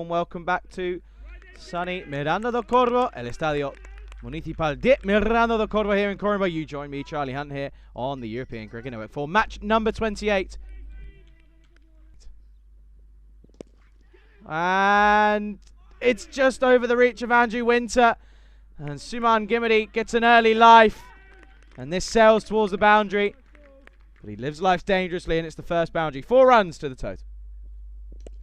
warm welcome back to sunny Miranda do Corvo, el Estadio Municipal de Miranda do Corvo here in Coimbra. You join me, Charlie Hunt, here on the European Cricket Network for match number 28. And it's just over the reach of Andrew Winter. And Suman Gimadi gets an early life. And this sails towards the boundary. But he lives life dangerously, and it's the first boundary. 4 runs to the total.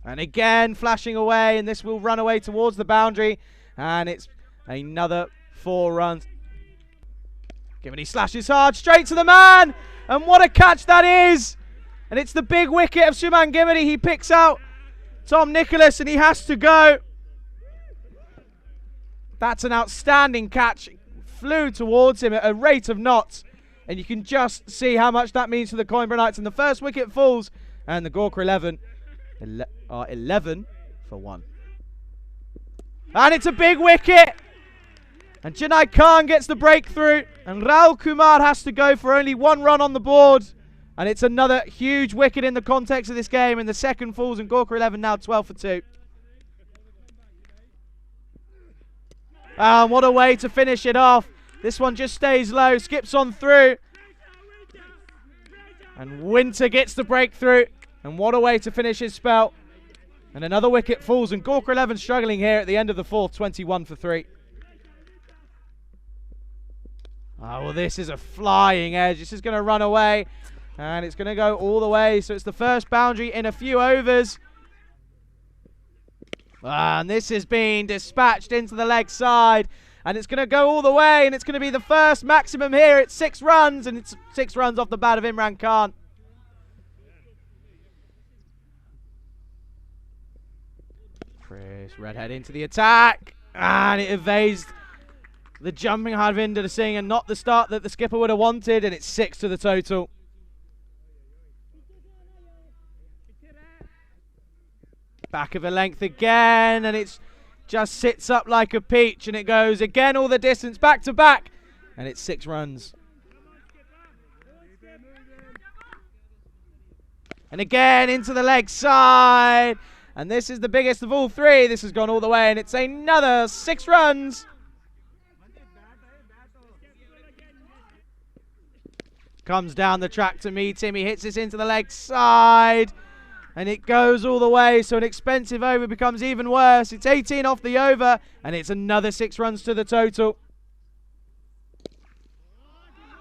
And again, flashing away, and this will run away towards the boundary. And it's another 4 runs. Gimadi slashes hard, straight to the man. And what a catch that is. And it's the big wicket of Suman Gimadi. He picks out Tom Nicholas, and he has to go. That's an outstanding catch. Flew towards him at a rate of knots. And you can just see how much that means for the Coimbra Knights. And the first wicket falls. And the GOR 11 are 11 for 1. And it's a big wicket. And Junaid Khan gets the breakthrough. And Raul Kumar has to go for only 1 run on the board. And it's another huge wicket in the context of this game. And the second falls, and GOR 11 now 12 for 2. And what a way to finish it off. This one just stays low, skips on through. And Winter gets the breakthrough. And what a way to finish his spell. And another wicket falls, and GOR 11 struggling here at the end of the 4th, 21 for 3. Oh, well, this is a flying edge. This is going to run away. And it's going to go all the way. So it's the first boundary in a few overs. And this has been dispatched into the leg side. And it's going to go all the way. And it's going to be the first maximum here. It's 6 runs. And it's 6 runs off the bat of Imran Khan. Chris Redhead into the attack. And it evades the jumping Harvinder Singh. And not the start that the skipper would have wanted. And it's 6 to the total. Back of a length again, and it just sits up like a peach, and it goes again all the distance, back to back, and it's 6 runs. And again into the leg side, and this is the biggest of all 3. This has gone all the way, and it's another 6 runs. Comes down the track to meet him. He hits this into the leg side. And it goes all the way, so an expensive over becomes even worse. It's 18 off the over, and it's another 6 runs to the total.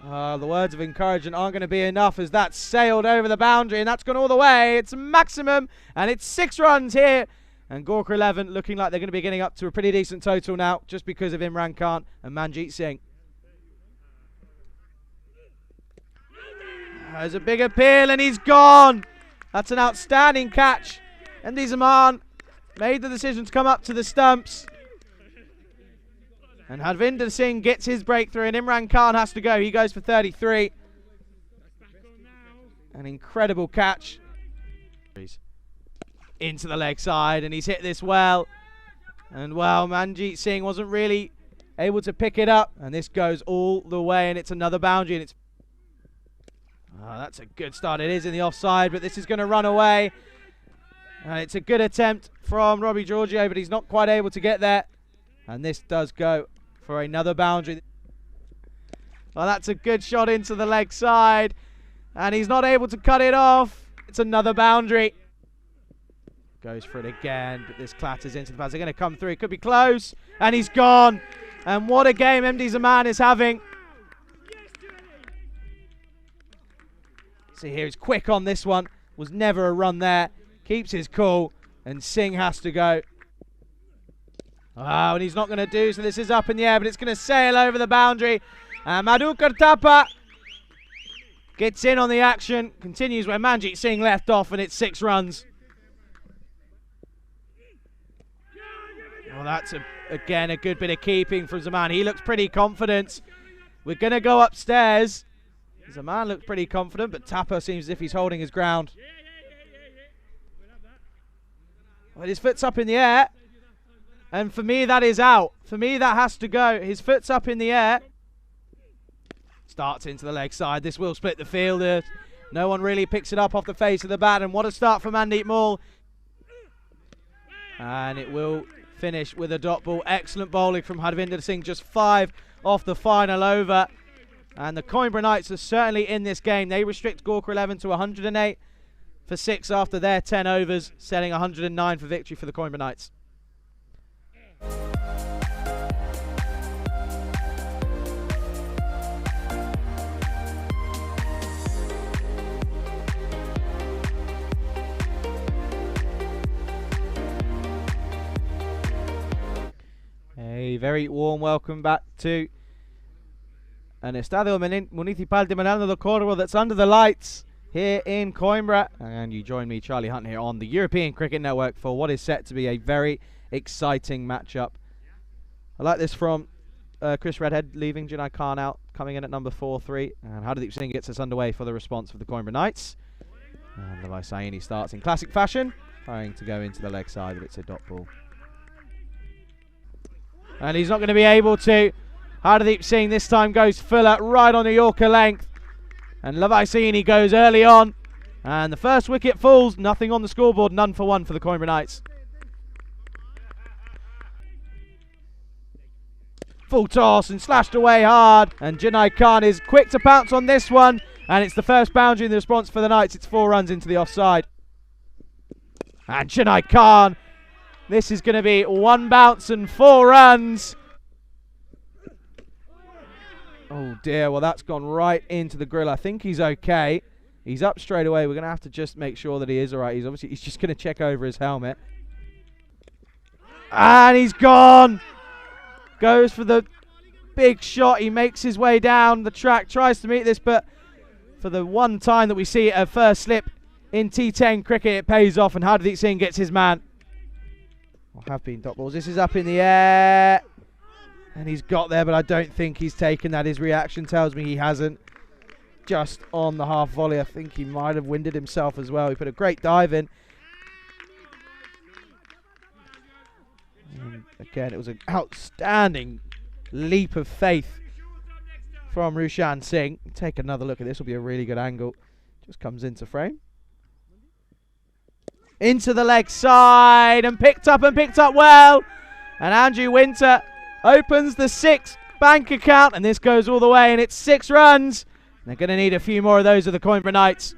The words of encouragement aren't going to be enough as that's sailed over the boundary, and that's gone all the way. It's maximum, and it's 6 runs here. And GOR 11 looking like they're going to be getting up to a pretty decent total now, just because of Imran Khan and Manjeet Singh. There's a big appeal, and he's gone. That's an outstanding catch. Md Zaman made the decision to come up to the stumps. And Harvinder Singh gets his breakthrough, and Imran Khan has to go. He goes for 33. An incredible catch. Into the leg side, and he's hit this well. And well, Manjeet Singh wasn't really able to pick it up. And this goes all the way, and it's another boundary, and it's that's a good start. It is in the offside, but this is going to run away. And it's a good attempt from Robbie Giorgio, but he's not quite able to get there. And this does go for another boundary. Well, that's a good shot into the leg side. And he's not able to cut it off. It's another boundary. Goes for it again, but this clatters into the pads. They're going to come through. It could be close. And he's gone. And what a game Md Zaman is having. See here, he's quick on this one. Was never a run there. Keeps his cool. And Singh has to go. Oh, and he's not going to do so. This is up in the air, but it's going to sail over the boundary. And Madhukar Thapa gets in on the action. Continues where Manjeet Singh left off, and it's 6 runs. Well, that's, again, a good bit of keeping from Zaman. He looks pretty confident. We're going to go upstairs. Zaman looks pretty confident, but Thapa seems as if he's holding his ground. Well, his foot's up in the air. And for me, that is out. For me, that has to go. His foot's up in the air. Starts into the leg side. This will split the field. No one really picks it up off the face of the bat. And what a start from Mandeep Maul. And it will finish with a dot ball. Excellent bowling from Harvinder Singh, just 5 off the final over. And the Coimbra Knights are certainly in this game. They restrict GOR 11 to 108 for 6 after their 10 overs, setting 109 for victory for the Coimbra Knights. A very warm welcome back to an Estadio Municipal de Manano de Córdoba that's under the lights here in Coimbra. And you join me, Charlie Hunt, here on the European Cricket Network for what is set to be a very exciting matchup. I like this from Chris Redhead leaving, Jinai Khan out, coming in at number 4-3. And Hardeep Singh gets us underway for the response of the Coimbra Knights. And Levi Saini starts in classic fashion, trying to go into the leg side, but it's a dot ball. And he's not going to be able to. Hardeep Singh this time goes fuller, right on the Yorker length. And Levi Saini goes early on. And the first wicket falls. Nothing on the scoreboard. None for one for the Coimbra Knights. Full toss and slashed away hard. And Jinai Khan is quick to pounce on this one. And it's the first boundary in the response for the Knights. It's 4 runs into the offside. And Jinai Khan. This is going to be 1 bounce and 4 runs. Oh dear, well that's gone right into the grill. I think he's okay. He's up straight away. We're going to have to just make sure that he is alright. He's just going to check over his helmet. And he's gone. Goes for the big shot. He makes his way down the track, tries to meet this, but for the one time that we see a first slip in T10 cricket, it pays off and Hardeep Singh gets his man. Have been dot balls. This is up in the air. And he's got there, but I don't think he's taken that. His reaction tells me he hasn't. Just on the half volley. I think he might have winded himself as well. He put a great dive in. And again, it was an outstanding leap of faith from Rushan Singh. Take another look at this. Will be a really good angle. Just comes into frame. Into the leg side and picked up well. And Andrew Winter opens the 6th bank account, and this goes all the way, and it's 6 runs. They're going to need a few more of those of the Coimbra Knights.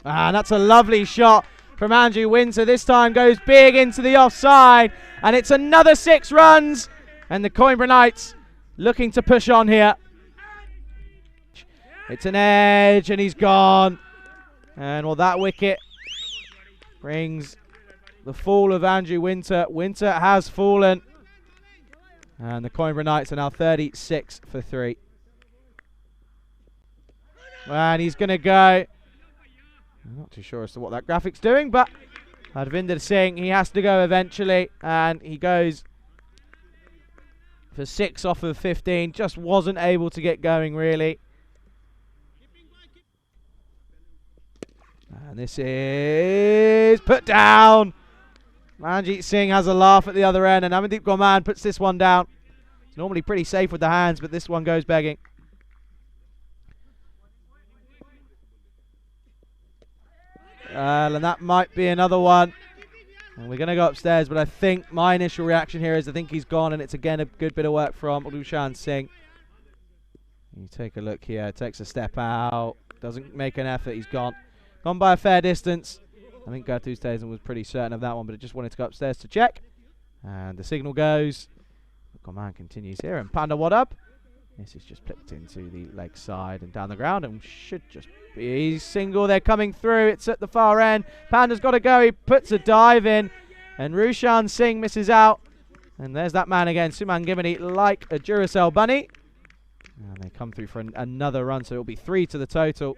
And that's a lovely shot from Andrew Winter. This time goes big into the offside, and it's another 6 runs. And the Coimbra Knights looking to push on here. It's an edge, and he's gone. And well, that wicket brings the fall of Andrew Winter. Winter has fallen. And the Coimbra Knights are now 36 for 3. And he's going to go. I'm not too sure as to what that graphic's doing, but Harvinder Singh, he has to go eventually. And he goes for 6 off of 15. Just wasn't able to get going, really. And this is put down. Manjeet Singh has a laugh at the other end, and Amandeep Gorman puts this one down. It's normally pretty safe with the hands, but this one goes begging. And that might be another one. And we're going to go upstairs, but I think my initial reaction here is I think he's gone, and it's again a good bit of work from Rushan Singh. You take a look here, takes a step out, doesn't make an effort, he's gone. Gone by a fair distance. I think Gertrude Stazen was pretty certain of that one, but it just wanted to go upstairs to check. And the signal goes. Command continues here, and Panda Wadab. This is just flipped into the leg side and down the ground, and should just be single. They're coming through. It's at the far end. Panda's got to go. He puts a dive in, and Rushan Singh misses out. And there's that man again, Suman Gimini, like a Duracell bunny. And they come through for another run, so it'll be 3 to the total.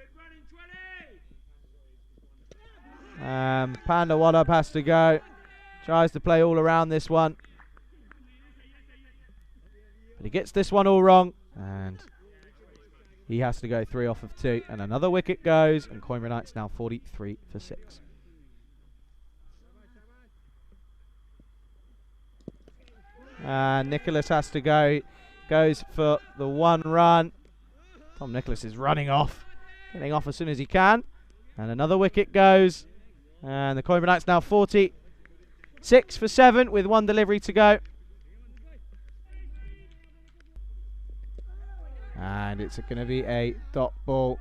Panda Wadab has to go. Tries to play all around this one. But he gets this one all wrong. And he has to go 3 off of 2. And another wicket goes. And Coimbra Knights now 43 for 6. And Nicholas has to go. Goes for the 1 run. Tom Nicholas is running off. Getting off as soon as he can. And another wicket goes. And the Coimba Knights now 46 for 7 with 1 delivery to go. And it's going to be a dot ball.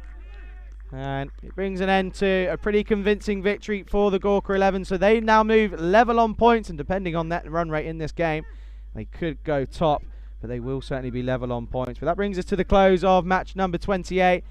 And it brings an end to a pretty convincing victory for the Gorka 11. So they now move level on points, and depending on that run rate in this game, they could go top, but they will certainly be level on points. But that brings us to the close of match number 28.